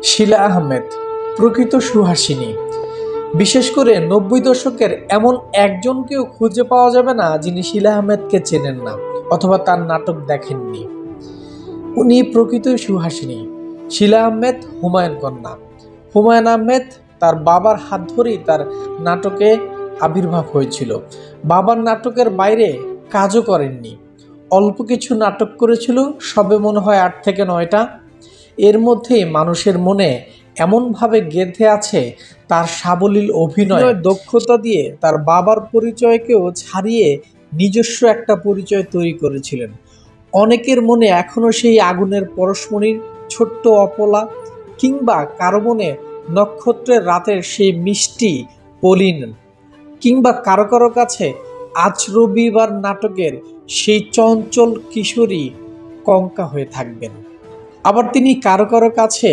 শিলা আহমেদ প্রকৃত সুহাসিনী। বিশেষ করে ৯০ দশকের এমন একজনকেও খুঁজে পাওয়া যাবে না যিনি শিলা আহমেদকে চেনেন না অথবা তার নাটক দেখেননি। উনি প্রকৃত সুহাসিনী। শিলা আহমেদ হুমায়ুন কন্যা। হুমায়ুন আহমেদ তার বাবার হাত ধরেই তার নাটকে আবির্ভাব হয়েছিল। বাবার নাটকের বাইরে কাজও করেননি, অল্প কিছু নাটক করেছিল, সবে মনে হয় ৮ থেকে ৯টা। এর মধ্যে মানুষের মনে এমনভাবে গেঁথে আছে তার সাবলীল অভিনয় দক্ষতা দিয়ে তার বাবার পরিচয়কেও ছাড়িয়ে নিজস্ব একটা পরিচয় তৈরি করেছিলেন। অনেকের মনে এখনো সেই আগুনের পরশমণির ছোট্ট অপলা, কিংবা কারো মনে নক্ষত্রের রাতের সেই মিষ্টি পলিন, কিংবা কারো কারো কাছে আজ রবিবার নাটকের সেই চঞ্চল কিশোরী কঙ্কা হয়ে থাকবেন। আবার তিনি কারো কারো কাছে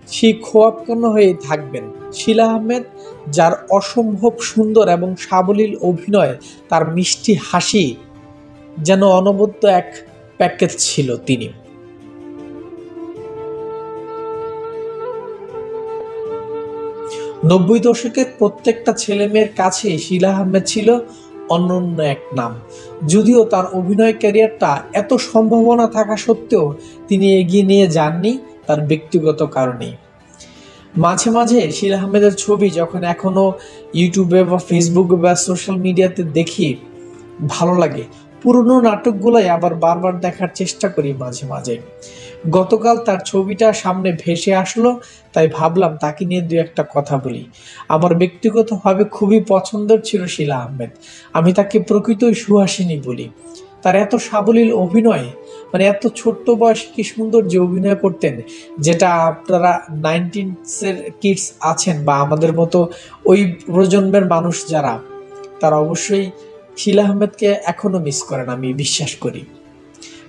সেই খোয়াবকান্ন হয়ে থাকবেন শিলা আহমেদ, যার অসম্ভব সুন্দর এবং সাবলীল অভিনয়, তার মিষ্টি হাসি যেন অনবদ্য এক প্যাকেজ ছিল তিনি। নব্বই দশকের প্রত্যেকটা ছেলে মেয়ের কাছে শিলা আহমেদ ছিল অনন্য এক নাম। যদিও তার অভিনয় ক্যারিয়ারটা এত সম্ভাবনা থাকা সত্ত্বেও তিনি এগিয়ে নিয়ে যাননি তার ব্যক্তিগত কারণে। মাঝে মাঝে শিলা আহমেদের ছবি যখন এখনো ইউটিউবে বা ফেসবুকে বা সোশ্যাল মিডিয়াতে দেখি, ভালো লাগে। পুরনো নাটকগুলোই আবার বারবার দেখার চেষ্টা করি মাঝে মাঝে। গতকাল তার ছবিটা সামনে ভেসে আসলো, তাই ভাবলাম তাকে নিয়ে দু একটা কথা বলি। আমার ব্যক্তিগতভাবে খুবই পছন্দের ছিল শিলা আহমেদ। আমি তাকে প্রকৃতই সুহাসিনী বলি। তার এত সাবলীল অভিনয়, মানে এত ছোট্ট বয়সে কি সুন্দর যে অভিনয় করতেন, যেটা আপনারা 19s কিডস আছেন বা আমাদের মতো ওই প্রজন্মের মানুষ যারা, তারা অবশ্যই শিলা আহমেদকে এখনো মিস করেন, আমি বিশ্বাস করি।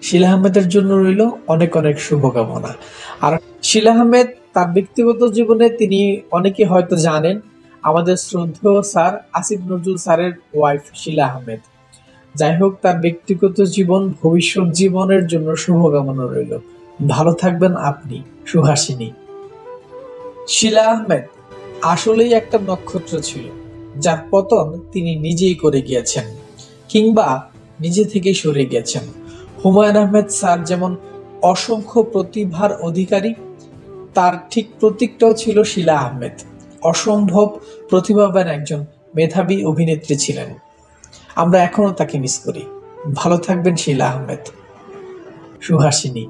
শিলা আহমেদের জন্য রইল অনেক অনেক শুভকামনা। আর শিলা আহমেদ তার ব্যক্তিগত জীবনে তিনি অনেকে হয়তো জানেন, আমাদের শ্রদ্ধেয় স্যার আসিফ নজরুল স্যারের ওয়াইফ শিলা আহমেদ। যাই হোক, তার ব্যক্তিগত জীবন, ভবিষ্যৎ জীবনের জন্য শুভকামনা রইল। ভালো থাকবেন আপনি, সুহাসিনী। শিলা আহমেদ আসলেই একটা নক্ষত্র ছিল, যার পতন তিনি নিজেই করে গিয়েছেন, কিংবা নিজে থেকে সরে গেছেন। হুমায়ুন আহমেদ স্যার যেমন অসংখ্য প্রতিভার অধিকারী, তার ঠিক প্রতীকটাও ছিল শিলা আহমেদ। অসম্ভব প্রতিভাবান একজন মেধাবী অভিনেত্রী ছিলেন। আমরা এখনো তাকে মিস করি। ভালো থাকবেন শিলা আহমেদ, সুহাসিনী।